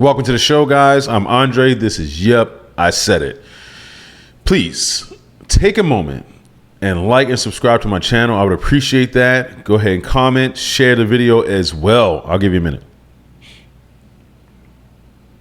Welcome to the show, guys. I'm Andre. This is Yep, I Said It. Please take a moment and like and subscribe to my channel. I would appreciate that. Go ahead and comment, share the video as well. I'll give you a minute.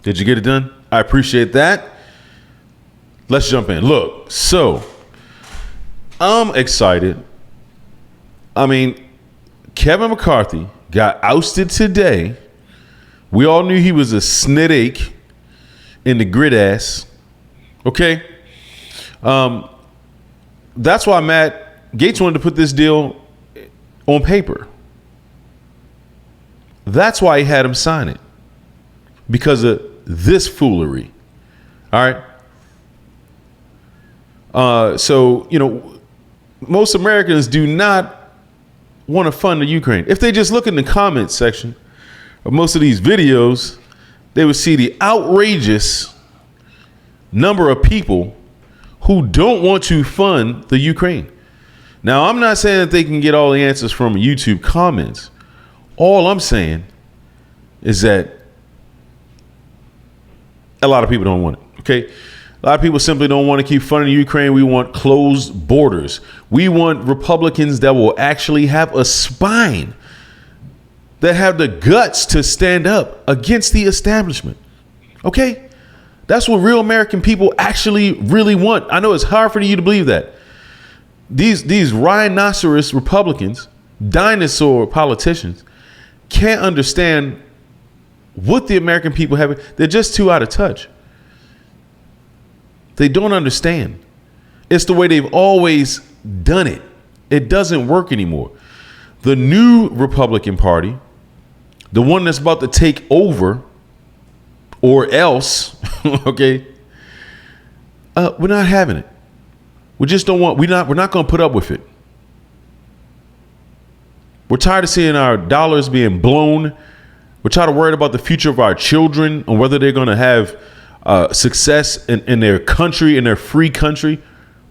Did you get it done? I appreciate that. Let's jump in. Look, so I'm excited. I mean, Kevin McCarthy got ousted today. We all knew he was a snit ache in the grid ass. Okay? That's why Matt Gaetz wanted to put this deal on paper. That's why he had him sign it. Because of this foolery. All right? So, you know, most Americans do not want to fund the Ukraine. If they just look in the comments section of most of these videos, they would see the outrageous number of people who don't want to fund the Ukraine. Now, I'm not saying that they can get all the answers from YouTube comments. All I'm saying is that a lot of people don't want it, okay? A lot of people simply don't want to keep funding Ukraine. We want closed borders. We want Republicans that will actually have a spine, that have the guts to stand up against the establishment. Okay? That's what real American people actually really want. I know it's hard for you to believe that. These rhinoceros Republicans, dinosaur politicians, can't understand what the American people have. They're just too out of touch. They don't understand. It's the way they've always done it. It doesn't work anymore. The new Republican Party, the one that's about to take over, or else, okay, we're not having it. We just don't want. We're not going to put up with it. We're tired of seeing our dollars being blown. We're tired of worrying about the future of our children and whether they're going to have success in their country, in their free country.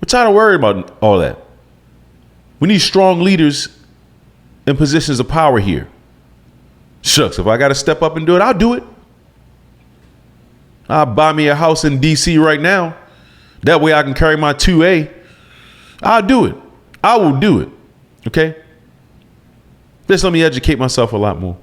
We're tired of worrying about all that. We need strong leaders in positions of power here. Shucks, if I got to step up and do it, I'll do it. I'll buy me a house in D.C. right now. That way I can carry my 2A. I'll do it. I will do it. Okay? Just let me educate myself a lot more.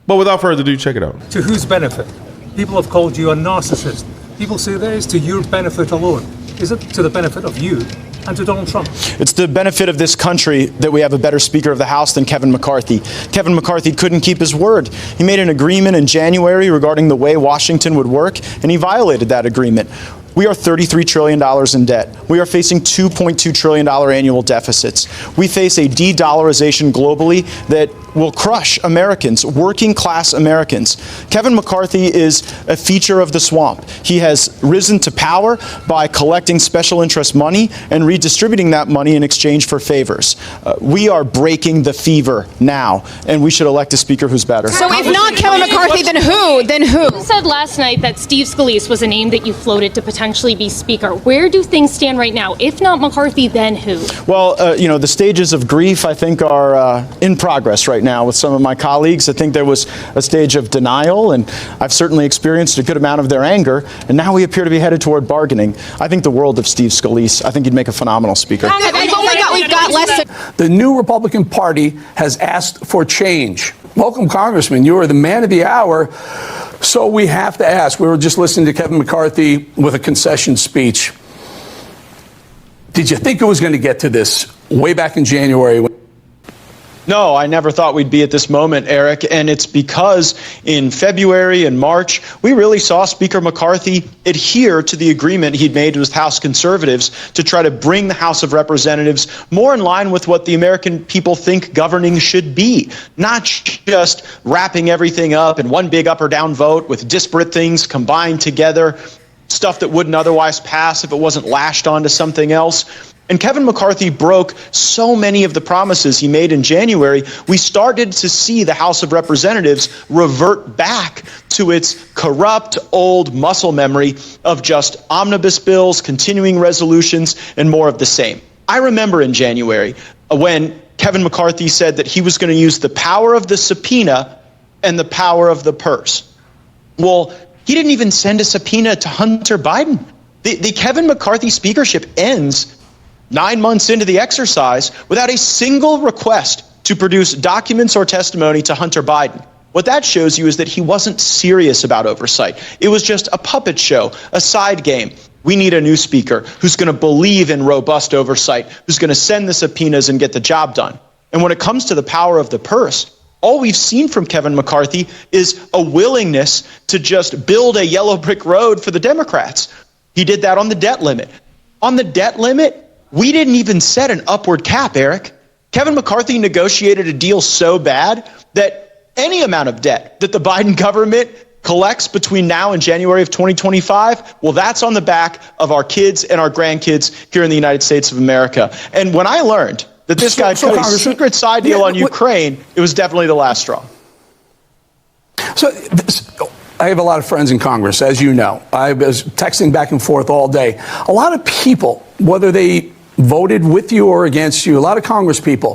But without further ado, check it out. To whose benefit? People have called you a narcissist. People say that is to your benefit alone. Is it to the benefit of you and to Donald Trump? It's the benefit of this country that we have a better Speaker of the House than Kevin McCarthy. Kevin McCarthy couldn't keep his word. He made an agreement in January regarding the way Washington would work, and he violated that agreement. We are $33 trillion in debt. We are facing $2.2 trillion annual deficits. We face a de-dollarization globally that will crush Americans, working class Americans. Kevin McCarthy is a feature of the swamp. He has risen to power by collecting special interest money and redistributing that money in exchange for favors. We are breaking the fever now, and we should elect a speaker who's better. So if not Kevin McCarthy, then who? Then who? You said last night that Steve Scalise was a name that you floated to potentially be speaker. Where do things stand right now? If not McCarthy, then who? Well, you know, the stages of grief, I think, are in progress right now with some of my colleagues. I think there was a stage of denial, and I've certainly experienced a good amount of their anger, and now we appear to be headed toward bargaining. I think the world of Steve Scalise. I think he'd make a phenomenal speaker. We've got less than... The new Republican Party has asked for change. Welcome, Congressman. You are the man of the hour. So we have to ask. We were just listening to Kevin McCarthy with a concession speech. Did you think it was going to get to this way back in January? No, I never thought we'd be at this moment, Eric, and it's because in February and March, we really saw Speaker McCarthy adhere to the agreement he'd made with House conservatives to try to bring the House of Representatives more in line with what the American people think governing should be, not just wrapping everything up in one big up or down vote with disparate things combined together, stuff that wouldn't otherwise pass if it wasn't lashed onto something else. And Kevin McCarthy broke so many of the promises he made in January. We started to see the House of Representatives revert back to its corrupt old muscle memory of just omnibus bills, continuing resolutions, and more of the same. I remember in January when Kevin McCarthy said that he was going to use the power of the subpoena and the power of the purse. Well, he didn't even send a subpoena to Hunter Biden. The Kevin McCarthy speakership ends 9 months into the exercise without a single request to produce documents or testimony to Hunter Biden. What that shows you is that he wasn't serious about oversight. It was just a puppet show, a side game. We need a new speaker who's going to believe in robust oversight, who's going to send the subpoenas and get the job done. And when it comes to the power of the purse, all we've seen from Kevin McCarthy is a willingness to just build a yellow brick road for the Democrats. He did that on the debt limit. On the debt limit, we didn't even set an upward cap, Eric. Kevin McCarthy negotiated a deal so bad that any amount of debt that the Biden government collects between now and January of 2025, well, that's on the back of our kids and our grandkids here in the United States of America. And when I learned that this guy cut a secret side deal on Ukraine, it was definitely the last straw. So I have a lot of friends in Congress, as you know. I was texting back and forth all day. A lot of people, whether they voted with you or against you, a lot of Congress people,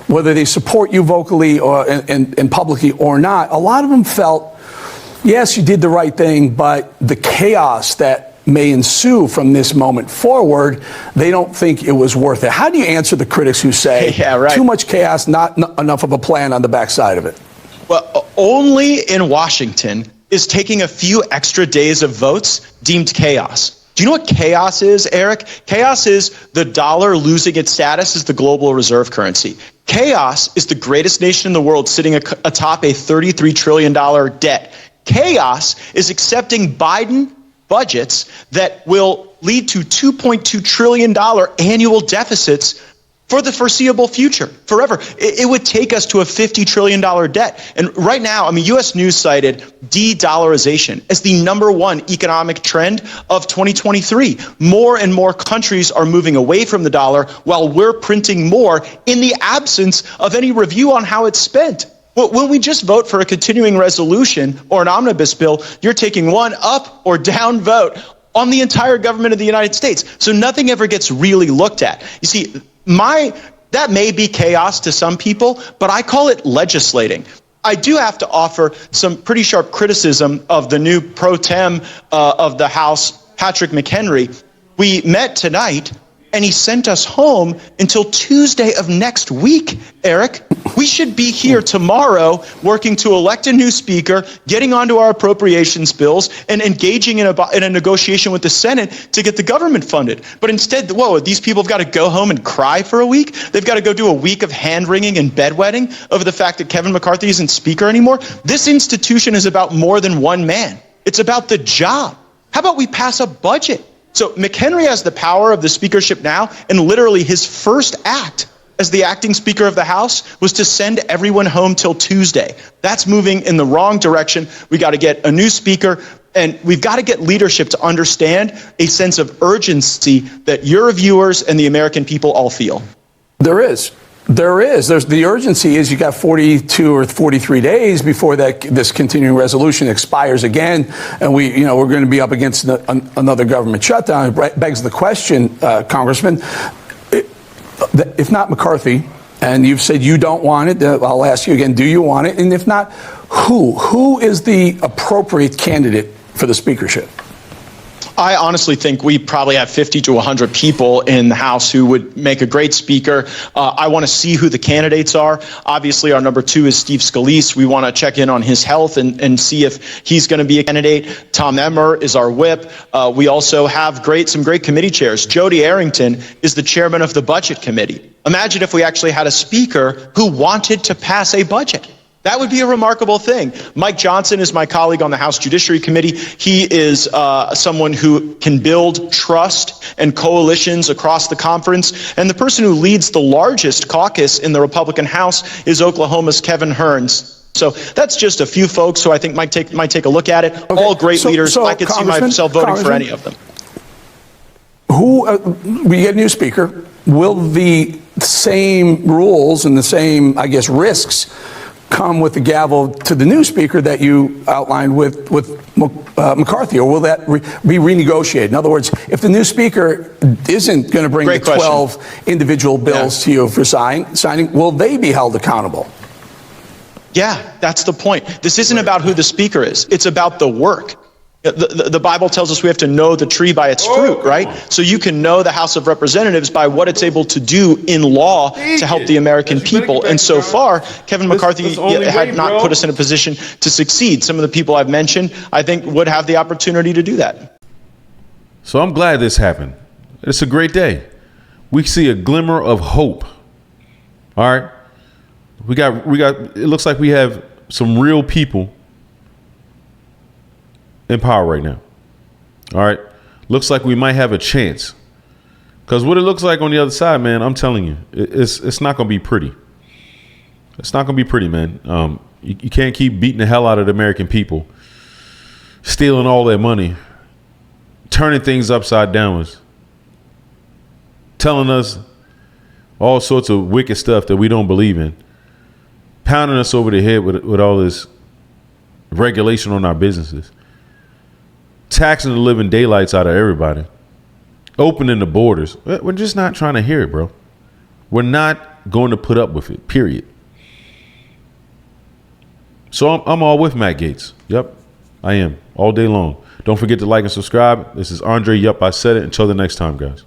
whether they support you vocally or and publicly or not, a lot of them felt, yes, you did the right thing, but the chaos that may ensue from this moment forward, they don't think it was worth it. How do you answer the critics who say, too much chaos, not enough of a plan on the backside of it? Well, only in Washington is taking a few extra days of votes deemed chaos. Do you know what chaos is, Eric? Chaos is the dollar losing its status as the global reserve currency. Chaos is the greatest nation in the world sitting atop a $33 trillion debt. Chaos is accepting Biden budgets that will lead to $2.2 trillion annual deficits for the foreseeable future, forever. It would take us to a $50 trillion debt. And right now, I mean, U.S. News cited de-dollarization as the #1 economic trend of 2023. More and more countries are moving away from the dollar while we're printing more in the absence of any review on how it's spent. Well, when we just vote for a continuing resolution or an omnibus bill, you're taking one up or down vote on the entire government of the United States. So nothing ever gets really looked at. You see, that may be chaos to some people, but I call it legislating. I do have to offer some pretty sharp criticism of the new pro tem of the House, Patrick McHenry. We met tonight, and he sent us home until Tuesday of next week, Eric. We should be here tomorrow working to elect a new speaker, getting onto our appropriations bills, and engaging in a negotiation with the Senate to get the government funded. But instead, these people have got to go home and cry for a week? They've got to go do a week of hand-wringing and bedwetting over the fact that Kevin McCarthy isn't speaker anymore? This institution is about more than one man. It's about the job. How about we pass a budget? So McHenry has the power of the speakership now, and literally his first act as the acting Speaker of the House was to send everyone home till Tuesday. That's moving in the wrong direction. We got to get a new speaker, and we've got to get leadership to understand a sense of urgency that your viewers and the American people all feel. There is. The urgency is you got 42 or 43 days before this continuing resolution expires again, and we're going to be up against another government shutdown. It begs the question, Congressman, if not McCarthy, and you've said you don't want it, I'll ask you again, do you want it? And if not, who is the appropriate candidate for the speakership? I honestly think we probably have 50 to 100 people in the House who would make a great speaker. I want to see who the candidates are. Obviously, our #2 is Steve Scalise. We want to check in on his health and see if he's going to be a candidate. Tom Emmer is our whip. We also have some great committee chairs. Jody Arrington is the chairman of the Budget Committee. Imagine if we actually had a speaker who wanted to pass a budget. That would be a remarkable thing. Mike Johnson is my colleague on the House Judiciary Committee. He is someone who can build trust and coalitions across the conference. And the person who leads the largest caucus in the Republican House is Oklahoma's Kevin Hearns. So that's just a few folks who I think might take a look at it. Okay. All great leaders. I could see myself voting for any of them. We get a new speaker. Will the same rules and the same, risks come with the gavel to the new speaker that you outlined with McCarthy, or will that be renegotiated? In other words, if the new speaker isn't going to bring the 12 individual bills to you for signing, will they be held accountable? Yeah, that's the point. This isn't about who the speaker is. It's about the work. The Bible tells us we have to know the tree by its fruit, right? So you can know the House of Representatives by what it's able to do in law to help the American people. And so far, Kevin McCarthy had not put us in a position to succeed. Some of the people I've mentioned, I think, would have the opportunity to do that. So I'm glad this happened. It's a great day. We see a glimmer of hope. All right. We got, it looks like we have some real people in power right now. All right. Looks like we might have a chance. Because what it looks like on the other side, man, I'm telling you, it's not going to be pretty. It's not going to be pretty, man. You can't keep beating the hell out of the American people, stealing all their money, turning things upside down, telling us all sorts of wicked stuff that we don't believe in, pounding us over the head with all this regulation on our businesses, taxing the living daylights out of everybody, opening the borders. We're just not trying to hear it, bro. We're not going to put up with it, period. So I'm all with Matt Gaetz. Yep, I am, all day long. Don't forget to like and subscribe. This is Andre. Yup, I said it. Until the next time, guys.